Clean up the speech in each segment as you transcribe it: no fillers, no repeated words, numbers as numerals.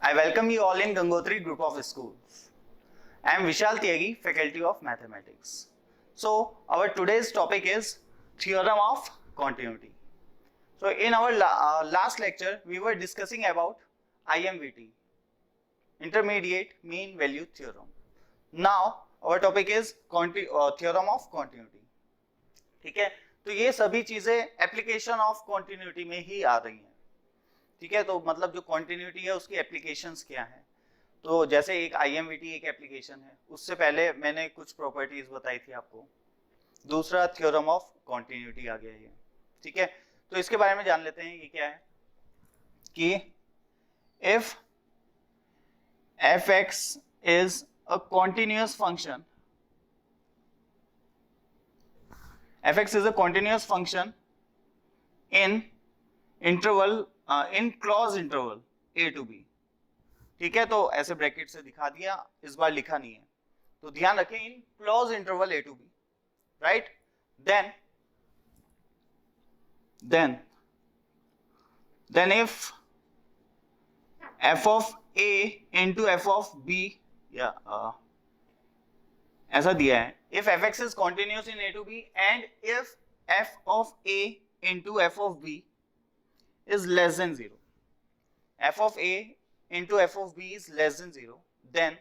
I welcome you all in Gangotri Group of Schools. I am Vishal Tyagi, Faculty of Mathematics. So, our today's topic is Theorem of Continuity. So, in our last lecture, we were discussing about IMVT, Intermediate Mean Value Theorem. Now, our topic is Theorem of Continuity. ठीक है, तो ये सभी चीजें application of continuity में ही आ रही हैं. ठीक है, तो मतलब जो कॉन्टिन्यूटी है उसकी एप्लीकेशंस क्या हैं. तो जैसे एक IMVT एक एप्लीकेशन है, उससे पहले मैंने कुछ प्रॉपर्टीज बताई थी आपको. दूसरा थ्योरम ऑफ कॉन्टिन्यूटी आ गया ये. ठीक है, तो इसके बारे में जान लेते हैं. ये क्या है कि if fx is a continuous function, fx is a continuous function in interval in closed interval a to b. ठीक है, तो ऐसे ब्रैकेट से दिखा दिया, इस बार लिखा नहीं है, तो ध्यान रखें in close interval a to b, right. then if f of a into f of b, या ऐसा दिया है, if fx is continuous in a to b and if f of a into f of b is less than 0, f of a into f of b is less than 0, then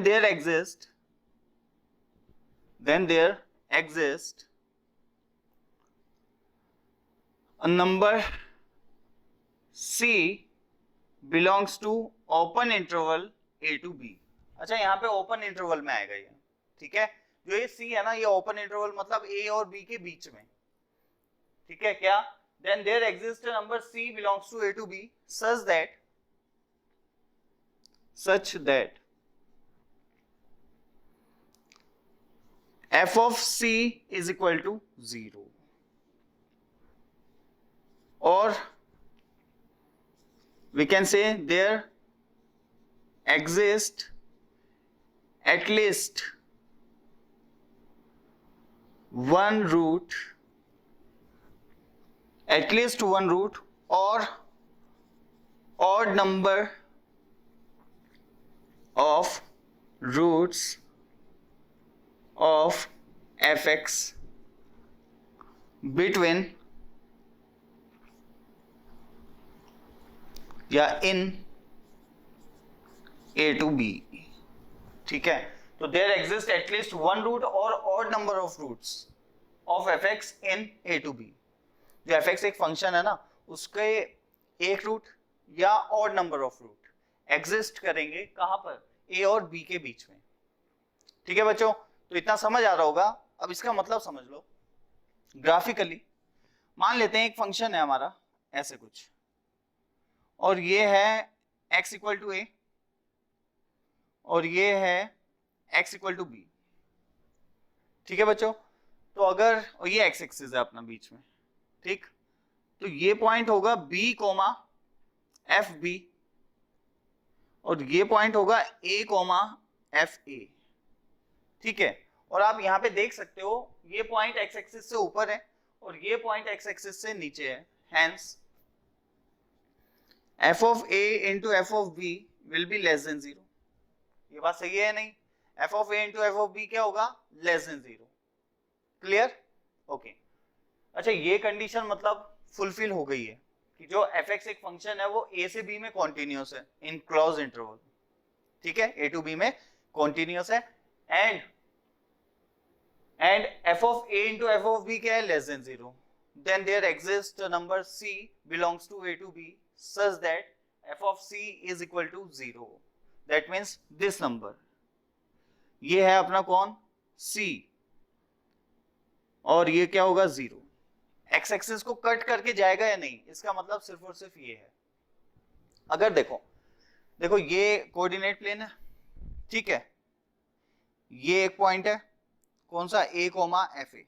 there exists a number c belongs to open interval a to b. अच्छा, यहाँ पे open interval में आएगा ये. ठीक है, जो ये c है ना, ये ओपन इंटरवल मतलब a और b के बीच में. ठीक है क्या? Then there exists a number c belongs to a to b such that f of c is equal to 0, or we can say there exists at least one root or odd number of roots of fx between या in a to b. ठीक है, तो there exists at least one root or odd number of roots of fx in a to b. जो fx एक function है ना, उसके एक रूट या odd number of root exist करेंगे कहां पर? a और b के बीच में. ठीक है बच्चों, तो इतना समझ आ रहा होगा. अब इसका मतलब समझ लो ग्राफिकली. मान लेते हैं एक फंक्शन है हमारा ऐसे कुछ, और ये है x इक्वल टू a और ये है x इक्वल टू b. ठीक है बच्चों, तो अगर, और ये x एक्सिस है अपना बीच में. ठीक, तो ये पॉइंट होगा b कोमा एफ बी और ये पॉइंट होगा a कोमा एफ ए. ठीक है, और आप यहां पे देख सकते हो ये पॉइंट x एक्सिस से ऊपर है और ये पॉइंट x एक्सिस से नीचे है. Hence f of a into f of b will be less than 0. ये बात सही है नहीं? f of a into f of b क्या होगा? less than 0. क्लियर? ओके. अच्छा, ये कंडीशन मतलब फुलफिल हो गई है कि जो fx एक फंक्शन है वो a से b में कॉन्टिन्यूअस है इन क्लोज इंटरवल. ठीक है, a to b में कॉन्टिन्यूअस है and f of a into f of b क्या है? less than 0. then there exists a number c belongs to a to b such that f of c is equal to 0. that means this number, ये है अपना कौन? c, और ये क्या होगा? 0. x एक्सिस को कट करके जाएगा या नहीं, इसका मतलब सिर्फ और सिर्फ ये है. अगर देखो ये कोऑर्डिनेट प्लेन है. ठीक है, ये एक पॉइंट है कौन सा? a कोमा एफ ए,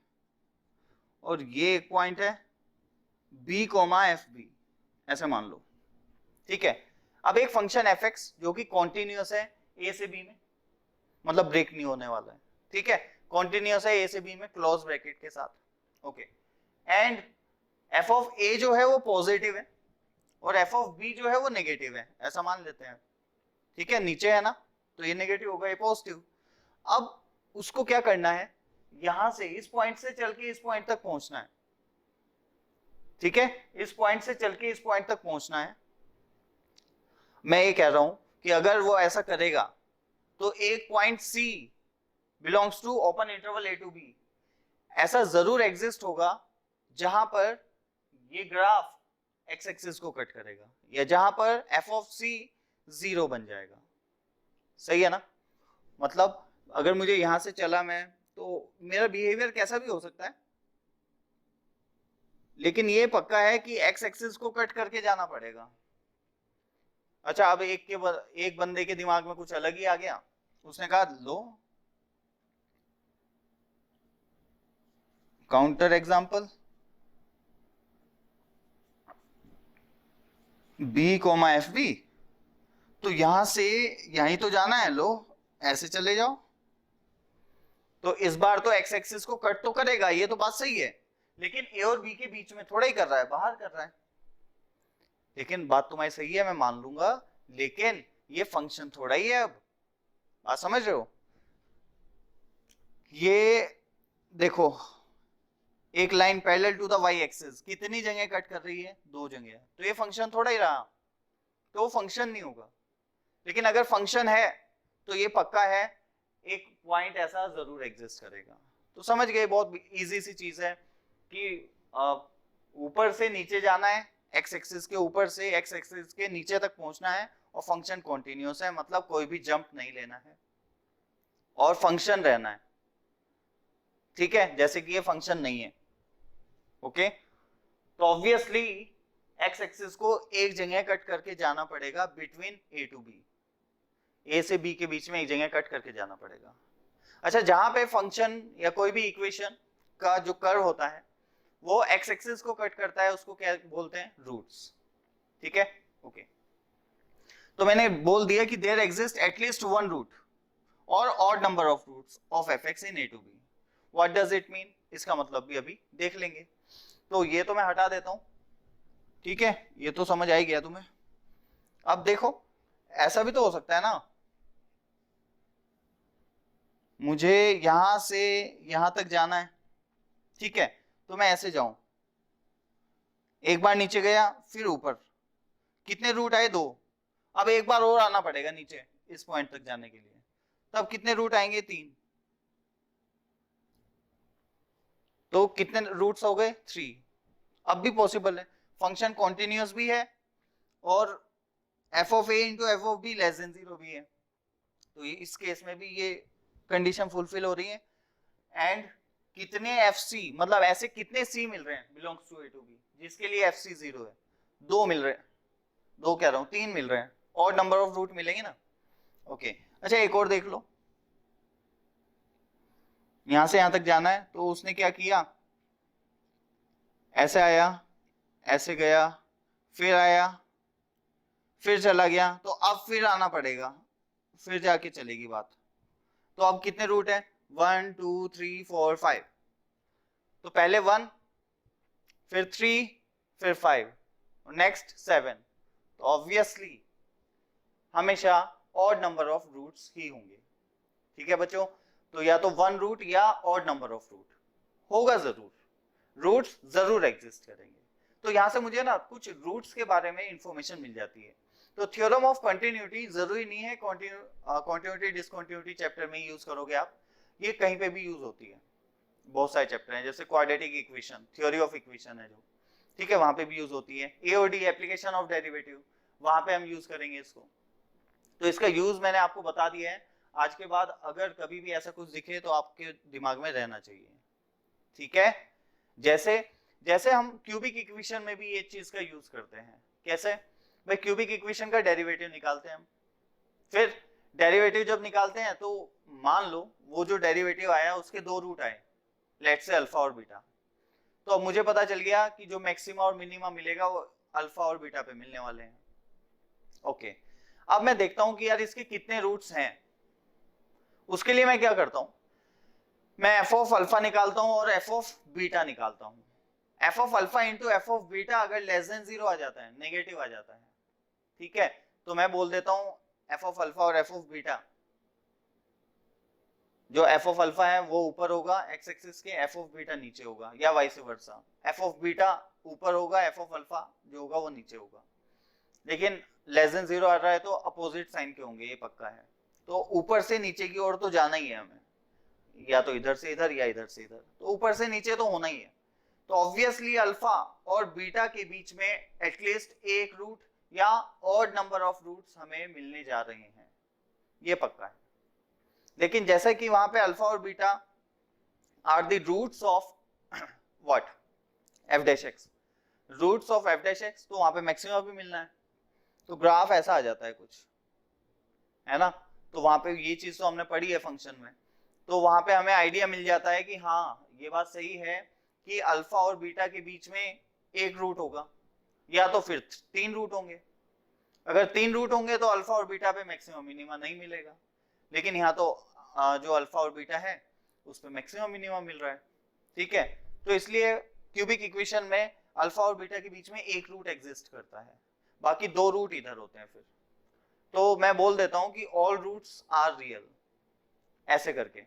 और ये एक पॉइंट है b कोमा एफ बी, ऐसे मान लो. ठीक है, अब एक फंक्शन fx जो कि कॉन्टिन्यूअस है a से b में, मतलब ब्रेक नहीं होने वाला है. ठीक है, कॉन्टिन्यूअस है a से b में क्लोज ब्रैकेट के साथ. Okay, and f of a जो है वो पॉजिटिव है और एफ ऑफ बी जो है वो नेगेटिव है, ऐसा मान लेते हैं, ठीक है, नीचे है ना, तो ये नेगेटिव होगा, ये पॉजिटिव। अब उसको क्या करना है, यहां से इस पॉइंट से चल के इस पॉइंट तक पहुंचना है, ठीक है, इस पॉइंट से चल के इस पॉइंट तक पहुंचना है। मैं ये कह रहा हूं कि अगर वो ऐसा करेगा तो एक point C belongs to open interval A to B ऐसा जरूर एग्जिस्ट होगा जहां पर ये ग्राफ एक्स एक्सिस को कट करेगा, या जहां पर एफ ऑफ सी 0 बन जाएगा। सही है ना, मतलब अगर मुझे यहां से चला मैं, तो मेरा बिहेवियर कैसा भी हो सकता है, लेकिन ये पक्का है कि एक्स एक्सिस को कट करके जाना पड़ेगा। अच्छा, अब एक बंदे के दिमाग में कुछ अलग ही आ गया, उसने कहा लो counter example, B comma F B, तो यहां से यहीं तो जाना है, लो ऐसे चले जाओ, तो इस बार तो एक्स एक्सिस को कट तो करेगा, ये तो बात सही है, लेकिन ए और बी के बीच में थोड़ा ही कर रहा है, बाहर कर रहा है। लेकिन बात तुम्हारी सही है, मैं मान लूंगा, लेकिन ये फंक्शन थोड़ा ही है। अब बात समझ रहे हो, ये देखो एक line parallel to the Y axis कितनी जगह कट कर रही है, 2 जगह, तो ये फंक्शन थोड़ा ही रहा, तो वो फंक्शन नहीं होगा। लेकिन अगर फंक्शन है तो ये पक्का है एक पॉइंट ऐसा जरूर एग्जिस्ट करेगा। तो समझ गए, बहुत इजी सी चीज है कि ऊपर से नीचे जाना है, एक्स एक्सिस के ऊपर से एक्स एक्सिस के नीचे तक पहुंचना है, और फंक्शन कॉन्टिन्यूस है, मतलब कोई भी जंप नहीं लेना है और फंक्शन रहना है, ठीक है, जैसे कि ये फंक्शन नहीं है। ओके, तो ऑब्वियसली एक्स एक्सिस को एक जगह कट करके जाना पड़ेगा बिटवीन ए टू बी, ए से बी के बीच में एक जगह कट करके जाना पड़ेगा। अच्छा, जहां पे फंक्शन या कोई भी इक्वेशन का जो कर्व होता है वो एक्स एक्सिस को कट करता है, उसको क्या बोलते हैं, रूट्स, ठीक है। ओके, तो मैंने बोल दिया कि there exist at least one root और odd number of roots of F X in A to B. What does it mean, इसका मतलब भी अभी देख लेंगे। तो ये तो मैं हटा देता हूं, ठीक है, ये तो समझ आ ही गया तुम्हें। अब देखो, ऐसा भी तो हो सकता है ना, मुझे यहां से यहां तक जाना है, ठीक है, तो मैं ऐसे जाऊं, एक बार नीचे गया फिर ऊपर, कितने रूट आए, 2। अब एक बार और आना पड़ेगा नीचे इस पॉइंट तक जाने के लिए, तब कितने रूट आएंगे, 3। तो कितने रूट्स हो गए, 3। अब भी पॉसिबल है, फंक्शन कॉन्टिन्यूस भी है और f of a into F of B less than 0 भी है, तो इस केस में भी ये कंडीशन फुलफिल हो रही है। एंड कितने एफ सी, मतलब ऐसे कितने सी मिल रहे हैं belongs to A to B जिसके लिए एफ सी 0 है, 2 मिल रहे हैं, 2 कह रहा हूं, 3 मिल रहे हैं, और नंबर ऑफ रूट मिलेंगे ना। ओके, अच्छा एक और देख लो, यहां से यहां तक जाना है, तो उसने क्या किया, ऐसे आया, ऐसे गया, फिर आया, फिर चला गया, तो अब फिर आना पड़ेगा, फिर जाके चलेगी बात। तो अब कितने रूट है, 1 2 3 4 5, तो पहले 1, फिर 3, फिर 5, और नेक्स्ट 7, तो ऑब्वियसली हमेशा ऑड नंबर ऑफ रूट्स ही होंगे, ठीक है बच्चों। तो या तो 1 रूट या ऑड नंबर ऑफ रूट होगा, जरूर रूट्स जरूर एग्जिस्ट करेंगे। तो यहां से मुझे ना कुछ रूट्स के बारे में इंफॉर्मेशन मिल जाती है। तो थ्योरम ऑफ कंटिन्यूटी जरूरी नहीं है कंटिन्यूटी डिसकंटिन्यूटी चैप्टर में यूज करोगे आप, ये कहीं पे भी यूज होती है, बहुत सारे चैप्टर हैं, जैसे quadratic equation, theory of equation है जो, ठीक है, वहां पे भी यूज होती है। एओडी, एप्लीकेशन ऑफ डेरिवेटिव, वहां पे हम यूज करेंगे इसको। तो इसका यूज मैंने आपको बता दिया है, आज के बाद अगर कभी भी ऐसा कुछ दिखे तो आपके दिमाग में रहना चाहिए, ठीक है। जैसे जैसे हम क्यूबिक इक्वेशन में भी ये चीज का यूज करते हैं, कैसे भाई, क्यूबिक इक्वेशन का डेरिवेटिव निकालते हैं हम, फिर डेरिवेटिव जब निकालते हैं तो मान लो वो जो डेरिवेटिव आया उसके 2 रूट आए, लेट्स से अल्फा और बीटा, तो अब मुझे पता चल गया कि जो मैक्सिमा और मिनिमा मिलेगा वो अल्फा और बीटा पे मिलने वाले हैं। ओके, अब मैं देखता हूं कि यार इसके कितने रूट्स हैं। उसके लिए मैं क्या करता हूं, मैं एफ ऑफ अल्फा निकालता हूं और एफ ऑफ बीटा निकालता हूं, F of alpha into F of beta अगर लेस देन 0 आ जाता है, नेगेटिव आ जाता है, ठीक है, तो मैं बोल देता हूं एफ ऑफ अल्फा और एफ ऑफ बीटा, जो एफ ऑफ अल्फा है वो ऊपर होगा एक्स एक्सिस के, एफ ऑफ बीटा नीचे होगा, या vice versa, F of beta ऊपर होगा, एफ ऑफ अल्फा जो होगा वो नीचे होगा। लेकिन लेस देन 0 आ रहा है तो अपोजिट साइन के होंगे, ये पक्का है। तो ऊपर से नीचे की ओर तो जाना ही है हमें, या तो इधर से इधर या इधर से इधर, तो ऊपर से नीचे तो होना ही है। तो ऑब्वियसली अल्फा और बीटा के बीच में एटलीस्ट एक रूट या ऑड नंबर ऑफ रूट्स हमें मिलने जा रहे हैं, ये पक्का है। लेकिन जैसा कि वहां पे अल्फा और beta are the roots of what, F dash X, roots of F dash X, तो वहां पे मैक्सिमम भी मिलना है। तो ग्राफ ऐसा आ जाता है कुछ, है ना। तो वहां पे ये चीज तो हमने पढ़ी है फंक्शन में, तो वहां पे हमें आइडिया मिल जाता है कि हाँ ये बात सही है कि अल्फा और बीटा के बीच में एक रूट होगा, या तो फिर 3 रूट होंगे। अगर 3 रूट होंगे तो अल्फा और बीटा पे मैक्सिमम मिनिमा नहीं मिलेगा, लेकिन यहाँ तो जो अल्फा और बीटा है उस पे मैक्सिमम मिनिमा मिल रहा है, ठीक है। तो इसलिए क्यूबिक इक्वेशन में अल्फा और बीटा के बीच में एक रूट एग्जिस्ट करता है, बाकी 2 रूट इधर होते हैं फिर। तो मैं बोल देता हूं कि ऑल रूट्स आर रियल, ऐसे करके,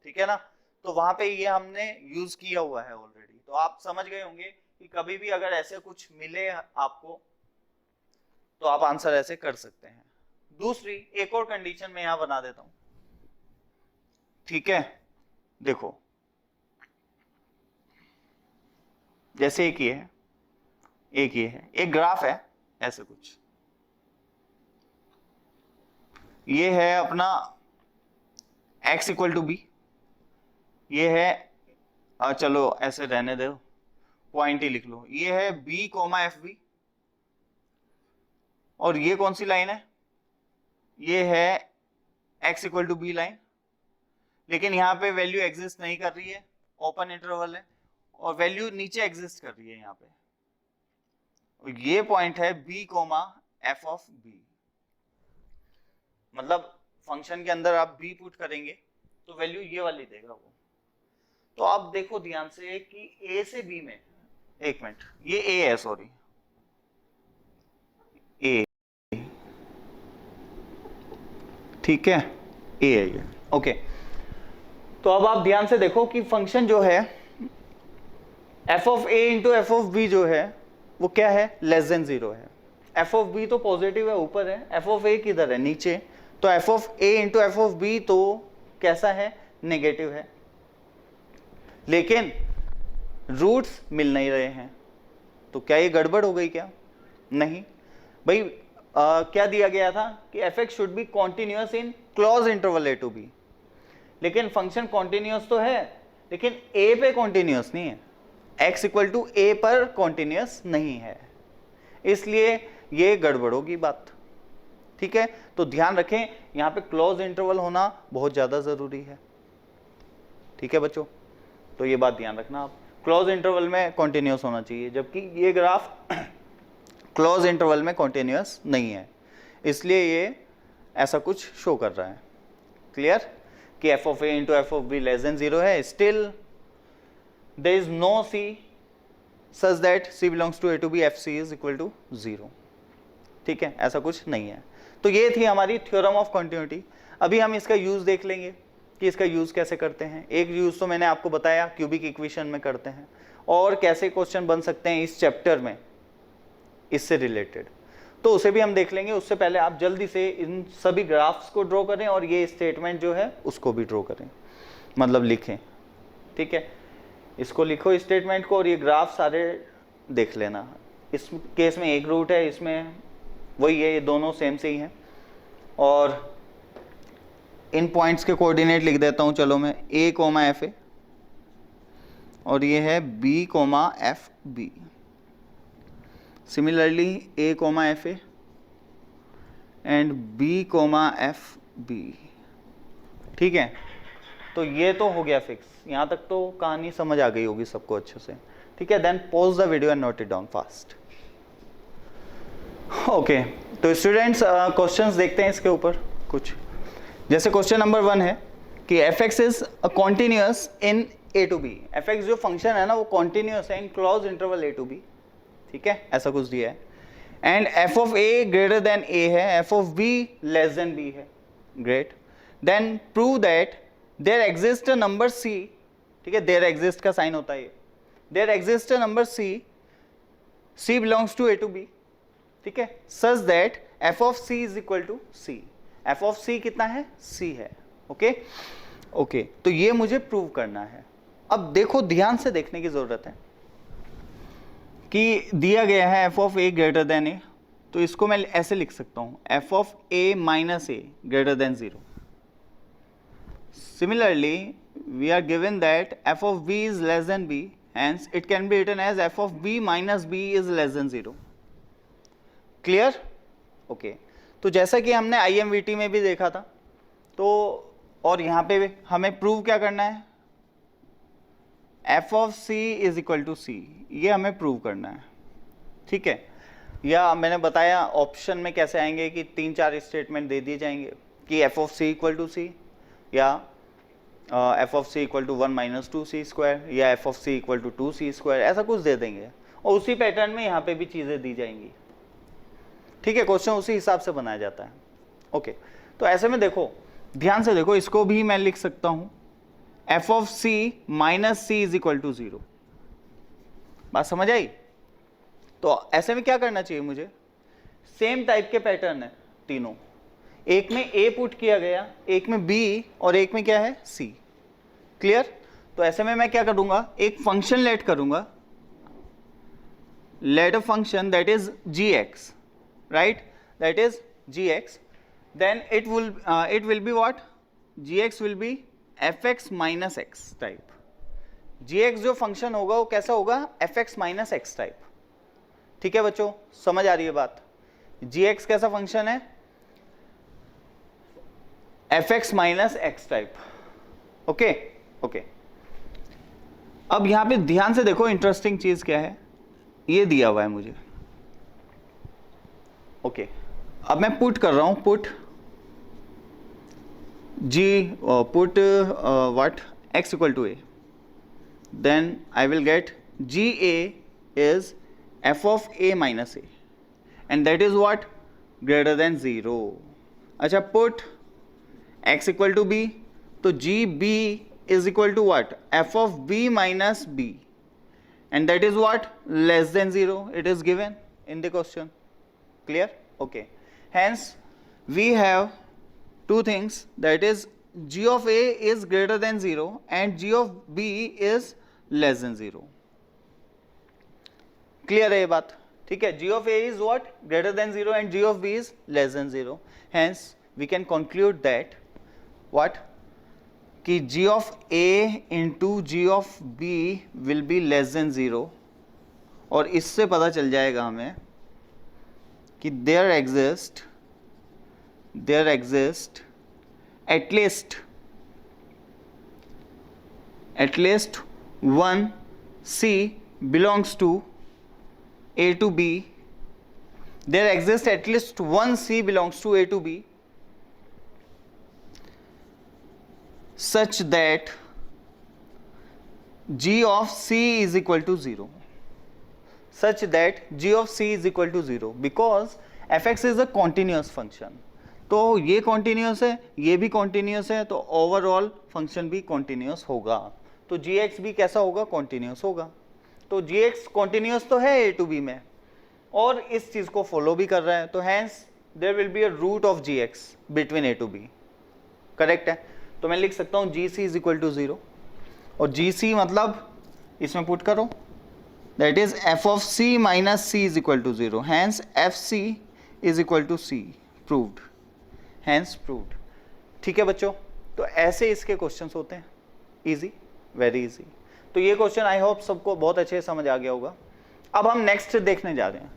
ठीक है ना। तो वहां पे ये हमने यूज किया हुआ है ऑलरेडी, तो आप समझ गए होंगे कि कभी भी अगर ऐसे कुछ मिले आपको तो आप आंसर ऐसे कर सकते हैं। दूसरी एक और कंडीशन मैं यहां बना देता हूं, ठीक है। देखो जैसे एक ये है, एक ये है, एक ग्राफ है ऐसे कुछ, ये है अपना x इक्वल टू बी, ये है चलो ऐसे रहने दो, पॉइंट ही लिख लो, ये है b कोमा एफ बी, और ये कौन सी लाइन है, ये है x equal to B line. लेकिन यहाँ पे वैल्यू एग्जिस्ट नहीं कर रही है, ओपन इंटरवल है, और वैल्यू नीचे एग्जिस्ट कर रही है यहाँ पे, और ये पॉइंट है b comma F of B. मतलब फंक्शन के अंदर आप b पुट करेंगे तो वैल्यू ये वाली देगा वो। तो आप देखो ध्यान से कि a से b में, एक मिनट, ये a है, सॉरी a, ठीक है, a है ये, ओके। तो अब आप ध्यान से देखो कि फंक्शन जो है f of a into F of B जो है वो क्या है, लेस देन 0 है। f ऑफ b तो पॉजिटिव है, ऊपर है, f ऑफ a किधर है, नीचे, तो f of a into F of B तो कैसा है, नेगेटिव है। लेकिन रूट्स मिल नहीं रहे हैं, तो क्या ये गड़बड़ हो गई क्या, नहीं भाई। क्या दिया गया था कि f(x) should be continuous in close interval a to b, लेकिन फंक्शन कॉन्टिन्यूअस तो है, लेकिन a पे कॉन्टिन्यूअस नहीं है, x इक्वल टू a पर कॉन्टिन्यूअस नहीं है, इसलिए ये गड़बड़ होगी बात, ठीक है। तो ध्यान रखें यहाँ पे क्लोज इंटरवल होना बहुत ज्यादा जरूरी है, ठीक है बच्चों। तो ये बात ध्यान रखना आप, क्लोज इंटरवल में कॉन्टिन्यूअस होना चाहिए, जबकि ये ग्राफ क्लोज इंटरवल में कॉन्टिन्यूअस नहीं है, इसलिए ये ऐसा कुछ शो कर रहा है। क्लियर कि f of a into F of B less than 0 है, still there is no c such that c belongs to a to b F C is equal to 0, ठीक है, ऐसा कुछ नहीं है। तो ये थी हमारी थ्योरम ऑफ कंटिन्यूटी। अभी हम इसका यूज देख लेंगे कि इसका यूज कैसे करते हैं। एक यूज तो मैंने आपको बताया क्यूबिक इक्वेशन में करते हैं, और कैसे क्वेश्चन बन सकते हैं इस चैप्टर में इससे रिलेटेड, तो उसे भी हम देख लेंगे। उससे पहले आप जल्दी से इन सभी ग्राफ्स को ड्रॉ करें और ये स्टेटमेंट जो है उसको भी ड्रॉ करें, मतलब लिखें, ठीक है। इसको लिखो स्टेटमेंट को, और ये ग्राफ सारे देख लेना। इस केस में एक रूट है, इसमें वही है, ये दोनों सेम से ही हैं। और इन पॉइंट्स के कोऑर्डिनेट लिख देता हूँ, चलो मैं a कोमा एफ ए, और ये है b comma F B. Similarly a comma F A and b comma F B, ठीक है। तो ये तो हो गया फिक्स, यहाँ तक तो कहानी समझ आ गई होगी सबको अच्छे से, ठीक है। Then pause the video and note it down fast. Okay, तो स्टूडेंट्स क्वेश्चंस देखते हैं इसके ऊपर कुछ। जैसे क्वेश्चन नंबर 1 है कि f(x) is a continuous in A to B, F X जो फंक्शन है ना वो कॉन्टिन्यूस है in close interval A to B, ठीक है, ऐसा कुछ दिया है। And F of A greater than A है, F of B less than B है, great. Then prove that there exist a number C, ठीक है, देयर एग्जिस्ट का साइन होता है, there exist a number C, C belongs to A to B, ठीक है, such that F of C is equal to C, F of C कितना है, सी है, ओके ओके। तो ये मुझे प्रूव करना है। अब देखो, ध्यान से देखने की जरूरत है कि दिया गया है F of A greater than A, तो इसको मैं ऐसे लिख सकता हूं, F of A minus A greater than 0। Similarly we are given that F of B is less than B, hence it can be written as f of b minus b is less than 0। Clear, okay. तो जैसा कि हमने IMVT में भी देखा था, तो और यहाँ पे भी हमें प्रूव क्या करना है, f of c is equal to c, ये हमें प्रूव करना है, ठीक है। या मैंने बताया ऑप्शन में कैसे आएंगे कि 3-4 स्टेटमेंट दे दिए जाएंगे कि f of c equal to c, या F of C equal to 1 minus 2c square, या F of C equal to 2c square, ऐसा कुछ दे देंगे और उसी पैटर्न में यहाँ पे भी चीज़ें दी जाएंगी, ठीक है। क्वेश्चन उसी हिसाब से बनाया जाता है, ओके। तो ऐसे में देखो, ध्यान से देखो, इसको भी मैं लिख सकता हूँ f of c minus c is equal to 0। बात समझ आई? तो ऐसे में क्या करना चाहिए मुझे, सेम टाइप के पैटर्न है तीनों, एक में a पुट किया गया, एक में b और एक में क्या है c, क्लियर। तो ऐसे में मैं क्या करूंगा, एक फंक्शन लेट करूंगा, let a function that is gx, right, that is gx, then it will be what, gx will be fx minus x type. gx जो फंक्शन होगा वो कैसा होगा, fx माइनस x टाइप, ठीक है बच्चों, समझ आ रही है बात। gx कैसा फंक्शन है, fx minus x type, okay okay. अब यहां पे ध्यान से देखो, इंटरेस्टिंग चीज क्या है, ये दिया हुआ है मुझे, ओके। अब मैं पुट कर रहा हूं, put what x equal to a, then I will get ga is f of a minus a and that is what, greater than 0। अच्छा, put x equal to B, तो G B is equal to what, F of B minus B and that is what, less than 0, it is given in the question, clear, okay. Hence we have two things, that is g of a is greater than 0 and g of b is less than 0, clear है ये बात, ठीक है। g of a is what, greater than 0 and g of b is less than 0, hence we can conclude that what, कि g of a into g of b will be less than 0, और इससे पता चल जाएगा हमें कि there exist at least one c belongs to a to b, there exists at least one c belongs to a to b such that g of c is equal to 0, such that g of c is equal to 0 because fx is a continuous function। तो ये continuous है, ये भी continuous है, तो overall function भी continuous होगा, तो gx भी कैसा होगा, continuous होगा। तो gx continuous तो है a to b में और इस चीज को फॉलो भी कर रहा है, तो hence there will be a root of gx between a to b, correct है। तो मैं लिख सकता हूं g c is equal to 0, और जी सी मतलब इसमें पुट करो, that is f of c minus c is equal to 0, hence f C is equal to c, proved, hence proved, ठीक है बच्चों। तो ऐसे इसके क्वेश्चंस होते हैं, इजी, वेरी इजी। तो ये क्वेश्चन आई होप सबको बहुत अच्छे से समझ आ गया होगा। अब हम नेक्स्ट देखने जा रहे हैं,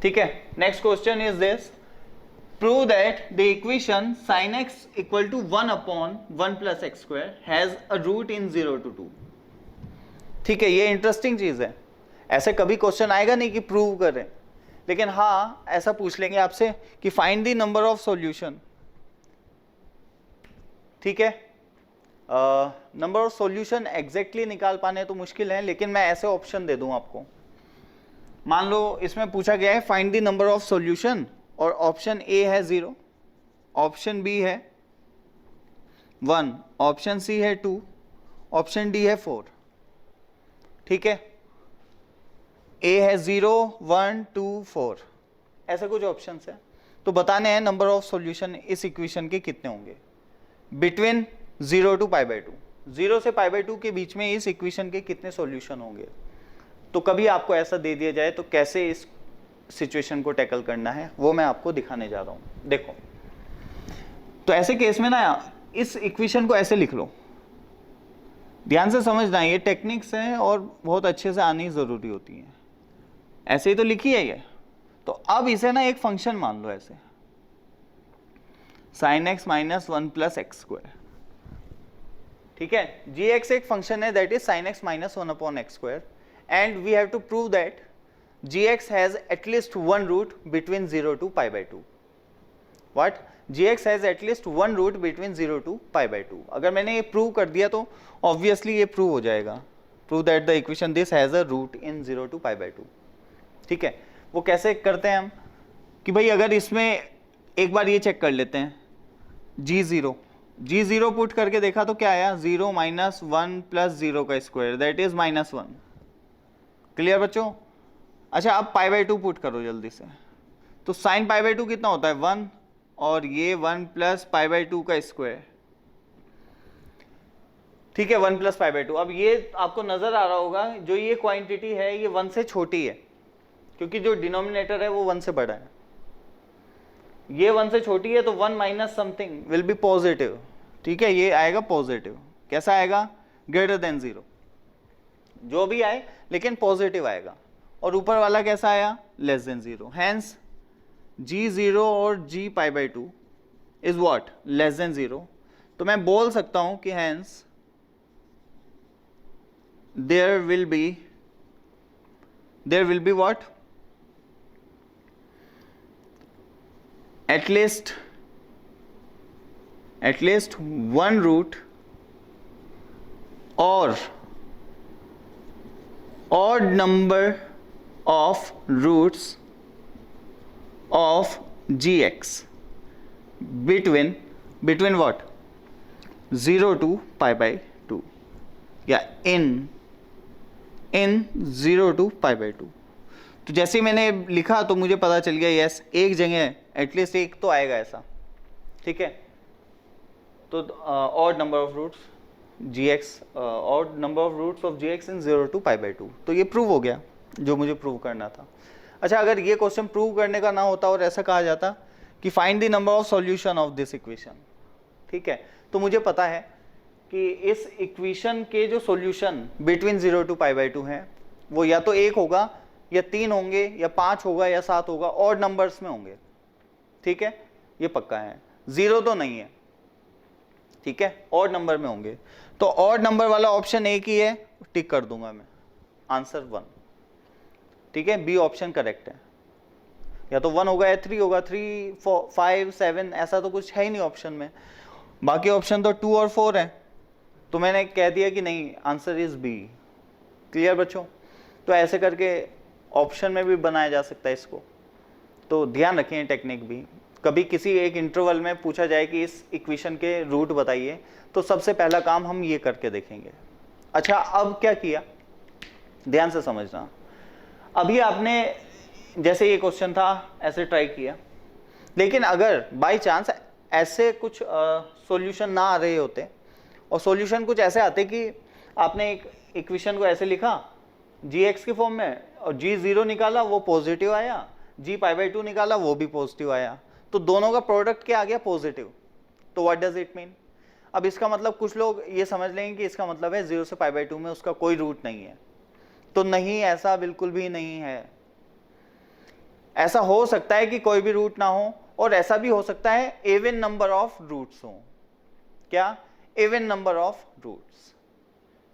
ठीक है। Next question is this, prove that the equation sin x equal to 1 upon 1 plus x square has a root in 0 to 2। ठीक है, ये इंटरेस्टिंग चीज है, ऐसे कभी क्वेश्चन आएगा नहीं कि प्रूव करें, लेकिन हाँ ऐसा पूछ लेंगे आपसे कि find the number of solution, ठीक है, नंबर ऑफ सॉल्यूशन एग्जैक्टली निकाल पाने तो मुश्किल है, लेकिन मैं ऐसे ऑप्शन दे दूं आपको। मान लो इसमें पूछा गया है find the number of solution, और ऑप्शन ए है 0, ऑप्शन बी है 1, ऑप्शन सी है 2, ऑप्शन डी है 4। ठीक है, ए है 0, 1, 2, 4, ऐसे कुछ ऑप्शंस है। तो बताने हैं नंबर ऑफ सॉल्यूशन इस इक्वेशन के कितने होंगे बिटवीन 0 to π/2, 0 से π/2 के बीच में इस इक्वेशन के कितने सॉल्यूशन होंगे। तो कभी आपको ऐसा दे दिया जाए तो कैसे इस सिचुएशन को टैकल करना है वो मैं आपको दिखाने जा रहा हूं। देखो, तो ऐसे केस में ना इस इक्वेशन को ऐसे लिख लो, ध्यान से समझना, ये टेक्निक्स हैं और बहुत अच्छे से आनी जरूरी होती है। ऐसे ही तो लिखी है ये। तो अब इसे ना एक फंक्शन मान लो ऐसे, sin x - 1 + x²। ठीक है, gx एक फंक्शन है that is sin x - 1 / x², and we have to prove that gx has at least one root between 0 to π/2। What? gx has at least one root between 0 to π/2। अगर मैंने ये prove कर दिया तो ऑब्वियसली ये प्रूव हो जाएगा, prove that the equation this has a root in 0 to π/2। ठीक है, वो कैसे करते हैं हम कि भाई अगर इसमें एक बार ये चेक कर लेते हैं, g0 पुट करके देखा तो क्या आया, 0 - 1 + 0 का स्क्वायर दैट इज -1। क्लियर बच्चों? अच्छा, अब π/2 पुट करो जल्दी से, तो sin π/2 कितना होता है 1, और ये 1 + π/2 का स्क्वायर। ठीक है, 1 + π/2। अब ये आपको नजर आ रहा होगा जो ये क्वांटिटी है ये 1 से छोटी है, क्योंकि जो डिनोमिनेटर है वो 1 से बड़ा है। ये 1 से छोटी है तो 1 minus something will be positive. ठीक है, ये आएगा पॉजिटिव। कैसा आएगा? ग्रेटर देन 0, जो भी आए लेकिन पॉजिटिव आएगा। और ऊपर वाला कैसा आया? Less than 0। हैंस g0 और g π/2 is what? Less than 0। तो मैं बोल सकता हूं कि hence there will be what? at least one root or odd number of roots of gx between what? 0 to π/2, या in 0 to π/2। तो जैसे मैंने लिखा तो मुझे पता चल गया यस, एक जगह एटलीस्ट एक तो आएगा ऐसा। ठीक है, तो odd number of roots gx, odd number of roots of gx in 0 to π/2। तो ये प्रूव हो गया जो मुझे प्रूव करना था। अच्छा, अगर ये क्वेश्चन प्रूव करने का ना होता और ऐसा कहा जाता कि find the number of solution of this equation, ठीक है, तो मुझे पता है कि इस इक्वेशन के जो सॉल्यूशन बिटवीन 0 to π/2 हैं वो या तो 1 होगा या 3 होंगे या 5 होगा या 7 होगा, ऑड नंबर्स में होंगे। ठीक है, ये पक्का है, 0 तो नहीं है। ठीक है, ऑड नंबर में होंगे। तो ऑड नंबर वाला ऑप्शन एक ही है, टिक कर दूंगा मैं, आंसर 1। ठीक है, बी ऑप्शन करेक्ट है। या तो 1 होगा या 3 होगा, 3, 4, 5, 7 ऐसा तो कुछ है ही नहीं ऑप्शन में। बाकी ऑप्शन तो 2 और 4 है, तो मैंने कह दिया कि नहीं, आंसर इज बी। क्लियर बच्चों? तो ऐसे करके ऑप्शन में भी बनाया जा सकता है इसको। तो ध्यान रखें टेक्निक भी। कभी किसी एक इंटरवल में पूछा जाए कि इस इक्वेशन के रूट बताइए, तो सबसे पहला काम हम ये करके देखेंगे। अच्छा, अब क्या किया, ध्यान से समझना। अभी आपने जैसे ये क्वेश्चन था ऐसे ट्राई किया, लेकिन अगर बाय चांस ऐसे कुछ सॉल्यूशन ना आ रहे होते और सॉल्यूशन कुछ ऐसे आते कि आपने एक इक्वेशन को ऐसे लिखा gx के फॉर्म में और g0 निकाला वो पॉजिटिव आया, g π/2 निकाला वो भी पॉजिटिव आया, तो दोनों का प्रोडक्ट क्या आ गया? पॉजिटिव। तो व्हाट डज इट मीन? अब इसका मतलब कुछ लोग ये समझ लेंगे कि इसका मतलब है 0 से π/2 में उसका कोई रूट नहीं है। तो नहीं, ऐसा बिल्कुल भी नहीं है। ऐसा हो सकता है कि कोई भी रूट ना हो, और ऐसा भी हो सकता है इवन नंबर ऑफ रूट्स हो। क्या? Even number of roots.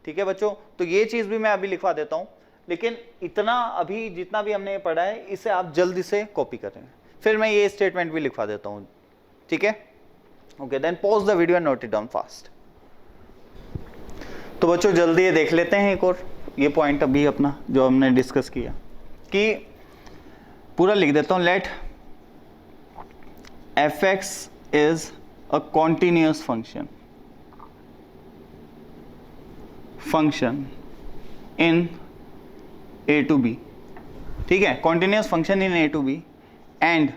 ठीक है बच्चों, तो ये चीज भी मैं अभी लिखवा देता हूं, लेकिन इतना अभी जितना भी हमने पढ़ा है इसे आप जल्दी से कॉपी करें, फिर मैं ये स्टेटमेंट भी लिखवा देता हूं। ठीक है, okay, then pause the video and note it down fast. तो बच्चों जल्दी ये देख लेते हैं एक और ये पॉइंट अभी अपना जो हमने डिस्कस किया, कि पूरा लिख देता हूं, let f x is a continuous function in A to B, ठीक है, continuous function in A to b, and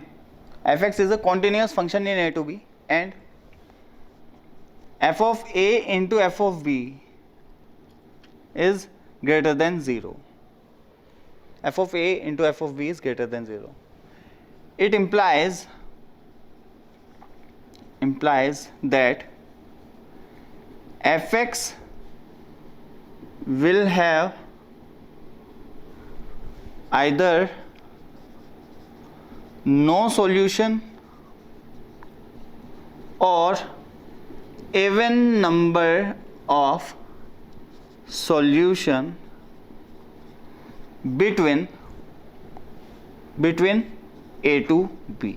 f x is a continuous function in A to b, and f of a into f of b is greater than 0. f of a into f of b is greater than 0. It implies that fx will have either no solution or even number of solution between a to b,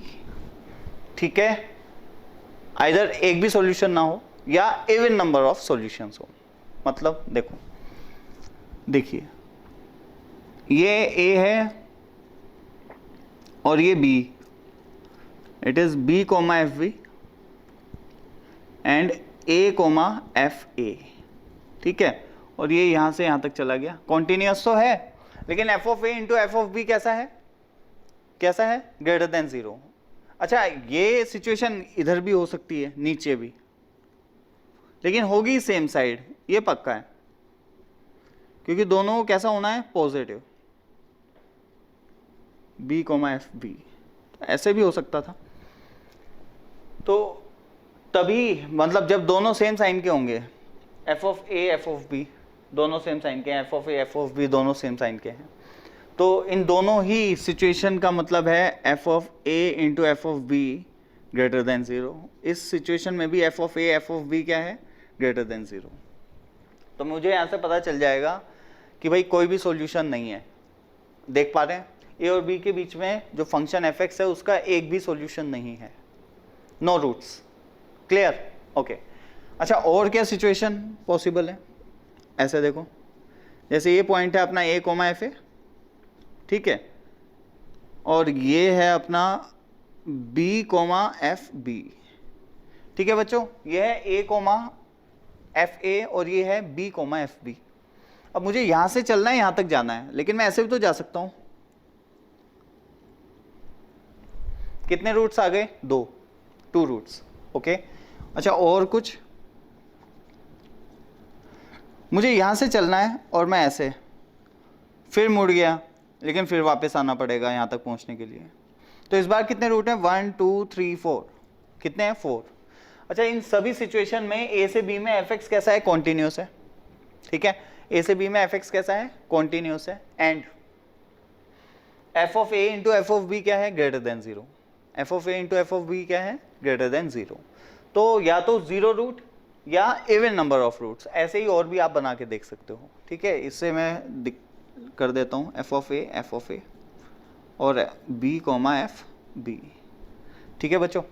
ठीक है, either एक भी solution ना हो या even number of solutions हो। मतलब देखो, देखिए ये a है और ये b, it is b comma F b and a comma F a, ठीक है, और ये यहां से यहां तक चला गया, कॉन्टिन्यूअस तो है, लेकिन f of a into F of b कैसा है, कैसा है, ग्रेटर देन 0। अच्छा, ये सिचुएशन इधर भी हो सकती है, नीचे भी, लेकिन होगी सेम साइड, ये पक्का है, क्योंकि दोनों को कैसा होना है, positive, b comma F b, ऐसे भी हो सकता था। तो तभी मतलब जब दोनों सेम साइन के होंगे, f of a f of b दोनों सेम साइन के हैं, f of a f of b दोनों सेम साइन के हैं, तो इन दोनों ही सिचुएशन का मतलब है F of a into F of b greater than 0। इस सिचुएशन में भी f of a f of b क्या है, ग्रेटर देन 0। तो मुझे यहाँ से पता चल जाएगा कि भाई कोई भी सॉल्यूशन नहीं है, देख पा रहे हैं, ए और बी के बीच में जो फंक्शन एफ एक्स है उसका एक भी सॉल्यूशन नहीं है, नो रूट्स, क्लियर, ओके। अच्छा, और क्या सिचुएशन पॉसिबल है, ऐसे देखो, जैसे ये पॉइंट है अपना a कोमा एफ ए, ठीक है, और ये है अपना b कोमा एफ बी, ठीक है बच्चों, ये है a कोमा एफ ए और ये है b कोमा एफ बी। अब मुझे यहां से चलना है, यहां तक जाना है, लेकिन मैं ऐसे भी तो जा सकता हूं। कितने रूट्स आ गए, 2 रूट्स, ओके। अच्छा, और कुछ, मुझे यहां से चलना है और मैं ऐसे फिर मुड़ गया, लेकिन फिर वापस आना पड़ेगा यहां तक पहुंचने के लिए। तो इस बार कितने रूट हैं, 1 2 3 4, कितने हैं, 4। अच्छा, इन सभी सिचुएशन में ए से बी में एफ एक्स कैसा है, कॉन्टिन्यूस है, ठीक है, ए से बी में एफ एक्स कैसा है, कॉन्टिन्यूस है, and F of a into F of b क्या है, greater than 0। F of a into F of b क्या है, ग्रेटर देन 0। तो या तो 0 रूट या इवन नंबर ऑफ रूट्स, ऐसे ही और भी आप बना के देख सकते हो, ठीक है। इससे मैं कर देता हूँ एफ ऑफ ए और बी कोमा एफ बी, ठीक है बच्चों।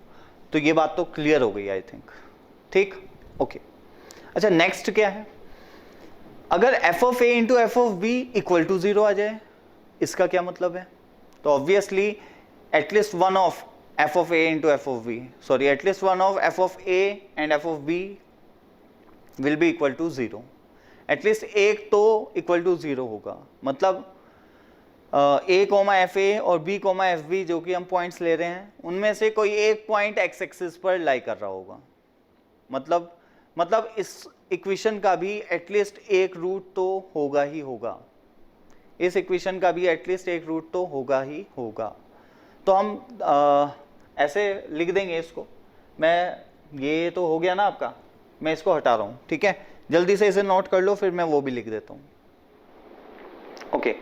तो ये बात तो क्लियर हो गई आई थिंक, ठीक, ओके। अच्छा, नेक्स्ट क्या है, अगर f of a into F of b equal to 0 आ जाए, इसका क्या मतलब है, तो obviously at least one of f of a into f of b, sorry, at least one of f of a and f of b will be equal to 0, at least एक तो equal to 0 होगा। मतलब a comma F A और b comma F B जो कि हम points ले रहे हैं, उनमें से कोई एक पॉइंट x एक्सिस पर लाई कर रहा होगा। मतलब इस इक्वेशन का भी एटलीस्ट एक रूट तो होगा ही होगा, इस इक्वेशन का भी एटलीस्ट एक रूट तो होगा ही होगा। तो हम ऐसे लिख देंगे इसको, मैं, ये तो हो गया ना आपका, मैं इसको हटा रहा हूँ, ठीक है, जल्दी से इसे नोट कर लो, फिर मैं वो भी लिख देता हूँ, ओके।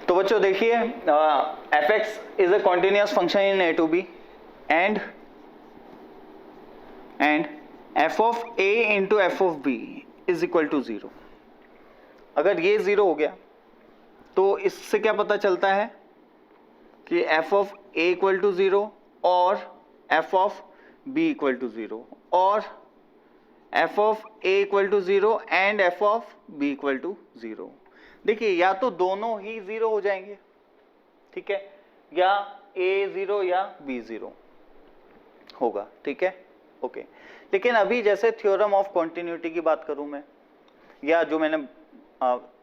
तो बच्चों देखिए, f x is a continuous function in A to b and F of a into F of B is equal to 0। अगर ये 0 हो गया तो इससे क्या पता चलता है कि f of a equal to 0 और f of b equal to 0, और f of a equal to 0 and F of b equal to 0। देखिए या तो दोनों ही 0 हो जाएंगे, ठीक है, या ए 0 या बी 0 होगा, ठीक है, ओके। लेकिन अभी जैसे थ्योरम ऑफ कॉन्टिन्यूटी की बात करूं मैं, या जो मैंने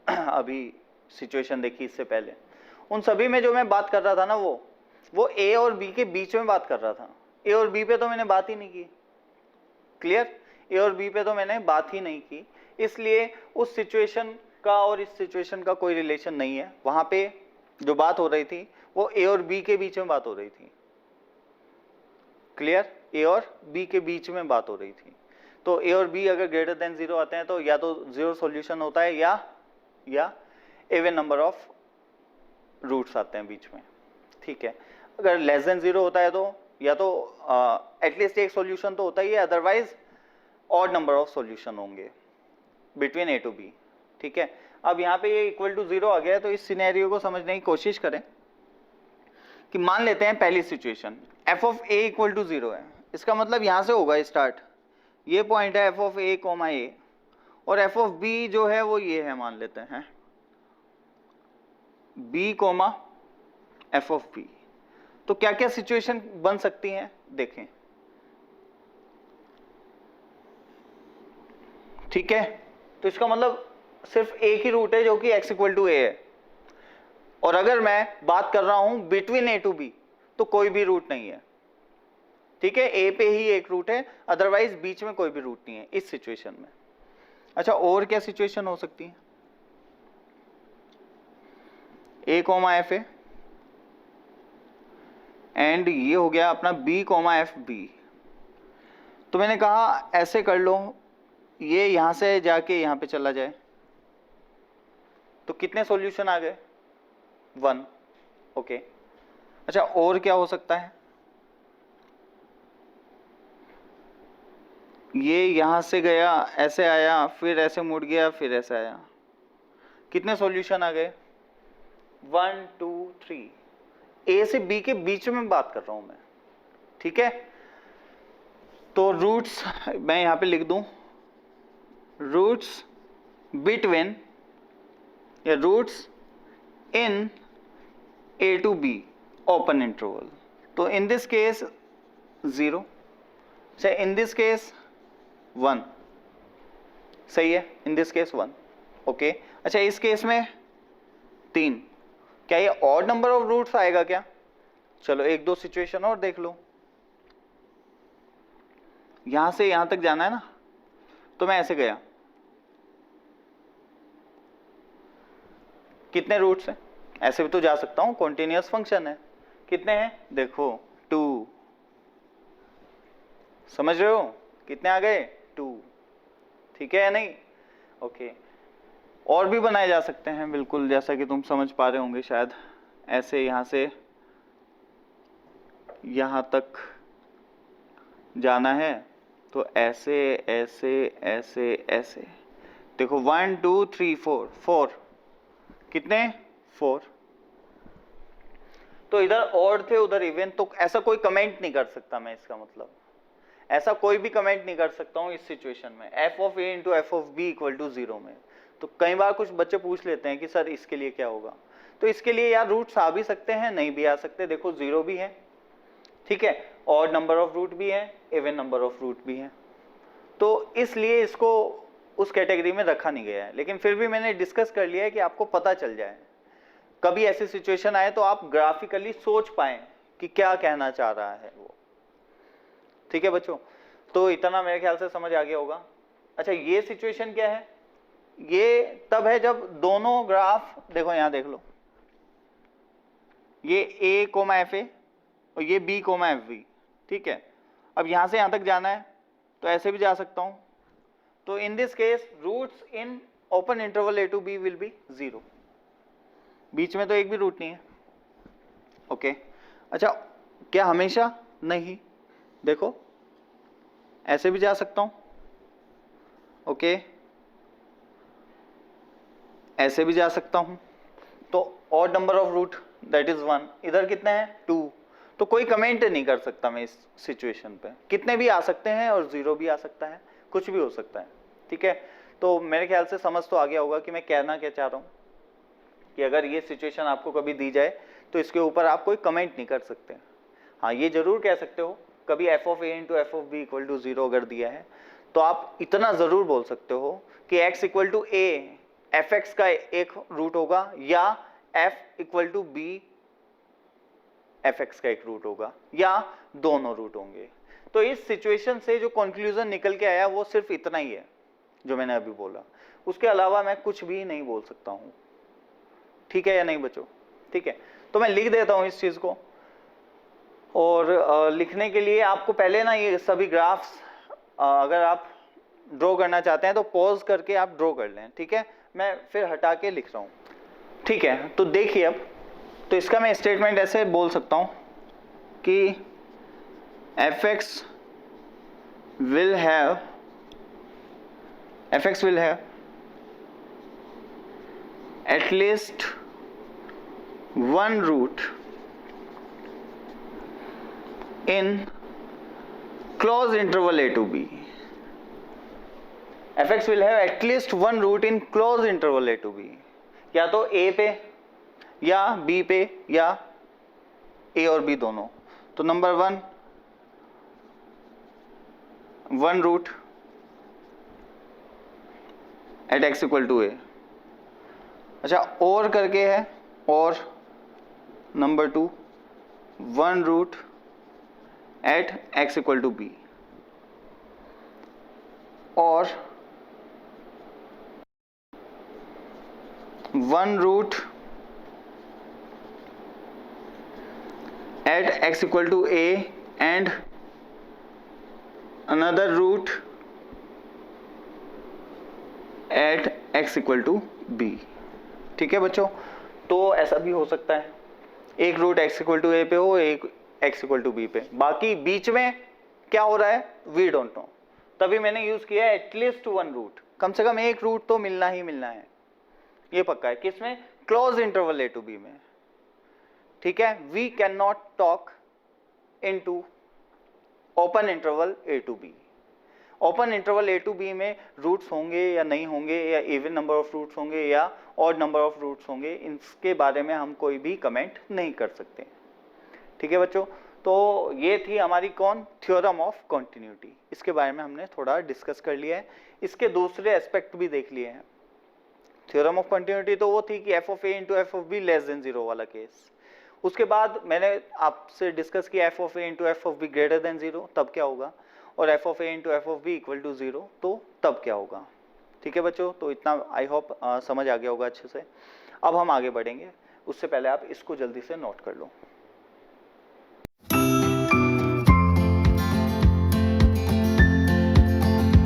अभी सिचुएशन देखी इससे पहले, उन सभी में जो मैं बात कर रहा था ना, वो ए और बी के बीच में बात कर रहा था। ए और बी पे तो मैंने बात ही नहीं की, क्लियर, ए और बी पे तो मैंने बात ही नहीं की, इसलिए उस सिचुएशन का और इस सिचुएशन का कोई रिलेशन नहीं है। वहां पे जो बात हो रही थी वो ए और बी के बीच में बात हो रही थी, क्लियर, ए और बी के बीच में बात हो रही थी। तो ए और बी अगर ग्रेटर देन 0 आते हैं तो या तो 0 सॉल्यूशन होता है या इवन नंबर ऑफ रूट्स आते हैं बीच में, ठीक है। अगर लेस देन 0 होता है तो या तो एटलीस्ट एक सॉल्यूशन तो होता ही है, otherwise odd number of solution होंगे बिटवीन ए टू बी, ठीक है। अब यहाँ पे ये इक्वल टू 0 आ गया है, तो इस सिनेरियो को समझने की कोशिश करें कि मान लेते हैं पहली situation f of a equal to 0 है। इसका मतलब यहाँ से होगा स्टार्ट, ये पॉइंट है एफ ऑफ ए कॉमा ए, और एफ ऑफ बी जो है वो ये है, मान लेते हैं b comma f of B. तो क्या क्या सिचुएशन बन सकती हैं देखें, ठीक है। तो इसका मतलब सिर्फ एक ही रूट है जो कि x इक्वल टू ए है, और अगर मैं बात कर रहा हूं बिटवीन ए टू बी तो कोई भी रूट नहीं है, ठीक है, ए पे ही एक रूट है, अदरवाइज बीच में कोई भी रूट नहीं है इस सिचुएशन में। अच्छा, और क्या सिचुएशन हो सकती है, ए कॉमा एफ ए एंड ये हो गया अपना बी कॉमा एफ बी। तो मैंने कहा ऐसे कर लो, ये यहां से जाके यहां पे चला जाए, तो कितने सॉल्यूशन आ गए, 1, ओके। अच्छा, और क्या हो सकता है, ये यहां से गया, ऐसे आया, फिर ऐसे मुड़ गया, फिर ऐसे आया, कितने सॉल्यूशन आ गए, 1 2 3। ए से बी के बीच में बात कर रहा हूं मैं, ठीक है। तो रूट्स मैं यहां पे लिख दूं, रूट्स बिटवीन या roots in A to b open interval. तो इन दिस केस 0, से इन दिस केस 1, सही है, इन दिस केस 1, ओके। अच्छा, इस केस में 3, क्या ये ऑड नंबर ऑफ रूट्स आएगा क्या, चलो एक दो सिचुएशन और देख लो। यहां से यहां तक जाना है ना, तो मैं ऐसे गया, कितने रूट्स हैं, ऐसे भी तो जा सकता हूं, कॉन्टिन्यूअस फंक्शन है, कितने हैं देखो 2, समझ रहे हो, कितने आ गए 2, ठीक है या नहीं, ओके। और भी बनाए जा सकते हैं बिल्कुल, जैसा कि तुम समझ पा रहे होंगे शायद, ऐसे यहां से यहां तक जाना है तो ऐसे ऐसे ऐसे ऐसे, देखो 1 2 3 4, कितने 4। तो इधर ऑड थे उधर इवन, तो ऐसा कोई कमेंट नहीं कर सकता मैं, इसका मतलब ऐसा कोई भी कमेंट नहीं कर सकता हूं इस सिचुएशन में, f of a into F of b equal to 0 में। तो कई बार कुछ बच्चे पूछ लेते हैं कि सर इसके लिए क्या होगा, तो इसके लिए यार रूट्स आ भी सकते हैं, नहीं भी आ सकते, देखो 0 भी है, ठीक है, ऑड नंबर ऑफ रूट भी है, इवन नंबर ऑफ रूट भी है, तो इसलिए इसको उस कैटेगरी में रखा नहीं गया है। लेकिन फिर भी मैंने डिस्कस कर लिया है कि आपको पता चल जाए, कभी ऐसी सिचुएशन आए तो आप ग्राफिकली सोच पाएं कि क्या कहना चाह रहा है वो, ठीक है बच्चों। तो इतना मेरे ख्याल से समझ आ गया होगा। अच्छा, ये सिचुएशन क्या है, ये तब है जब दोनों ग्राफ, देखो यहां देख लो, ये ए कोमा एफ ए और ये बी कोमा एफ बी, ठीक है। अब यहां से यहां तक जाना है तो ऐसे भी जा सकता हूं, तो in this case roots in open interval A to b will be 0, बीच में तो एक भी रूट नहीं है, ओके। अच्छा, क्या हमेशा, नहीं, देखो ऐसे भी जा सकता हूं, ओके, ऐसे भी जा सकता हूं, तो odd number of root that is 1, इधर कितने हैं 2, तो कोई कमेंट नहीं कर सकता मैं इस सिचुएशन पे, कितने भी आ सकते हैं और 0 भी आ सकता है, कुछ भी हो सकता है, ठीक है। तो मेरे ख्याल से समझ तो आ गया होगा कि मैं कहना क्या चाह रहा हूँ, कि अगर ये सिचुएशन आपको कभी दी जाए तो इसके ऊपर आप कोई कमेंट नहीं कर सकते। हाँ, ये जरूर कह सकते हो कभी f of a into F of b equal to 0 अगर दिया है तो आप इतना जरूर बोल सकते हो कि x equal to a f x का एक रूट होगा या f equal to B F x का एक रूट होगा या दोनों रूट होंगे। तो इस सिचुएशन से जो कंक्लूजन निकल के आया वो सिर्फ इतना ही है जो मैंने अभी बोला, उसके अलावा मैं कुछ भी नहीं बोल सकता हूं, ठीक है या नहीं बच्चों? ठीक है, तो मैं लिख देता हूं इस चीज को। और लिखने के लिए आपको पहले ना ये सभी ग्राफ्स अगर आप ड्रॉ करना चाहते हैं तो पॉज करके आप ड्रॉ कर लें, ठीक है। मैं फिर हटा के लिख रहा हूं, ठीक है। तो देखिए अब, तो इसका मैं स्टेटमेंट ऐसे बोल सकता हूं कि F x will have at least one root in closed interval a to b. fx will have at least one root in closed interval a to b, या तो a पे या b पे या a और b दोनों। तो number 1 root at x equal to a। अच्छा, और करके है, और number 2 1 root at x equal to b, और 1 root at x equal to a and another root at x equal to b, ठीक है बच्चों। तो ऐसा भी हो सकता है, एक रूट x इक्वल टू ए पे हो, एक x इक्वल टू बी पे, बाकी बीच में क्या हो रहा है वी डोंट नो। तभी मैंने यूज किया है एटलीस्ट 1 रूट, कम से कम एक रूट तो मिलना ही मिलना है, ये पक्का है। किसमें? Close interval A to b में, ठीक है। We can not talk into open interval A to b. Open interval A to b में रूट्स होंगे या नहीं होंगे, या इवन नंबर ऑफ रूट्स होंगे या ऑड नंबर ऑफ रूट्स होंगे, इसके बारे में हम कोई भी कमेंट नहीं कर सकते, ठीक है बच्चों। तो ये थी हमारी थ्योरम ऑफ कॉन्टिन्यूटी, इसके बारे में हमने थोड़ा डिस्कस कर लिया है, इसके दूसरे एस्पेक्ट भी देख लिए हैं। थ्योरम ऑफ कॉन्टिन्यूटी तो वो थी कि f of a into F of B less than 0 वाला केस। उसके बाद मैंने आपसे डिस्कस किया f of a into F of b greater than 0, तब क्या होगा, और f of a into F of b equal to 0, तो तब क्या होगा, ठीक है बच्चों। तो इतना आई होप समझ आ गया होगा अच्छे से। अब हम आगे बढ़ेंगे, उससे पहले आप इसको जल्दी से नोट कर लो।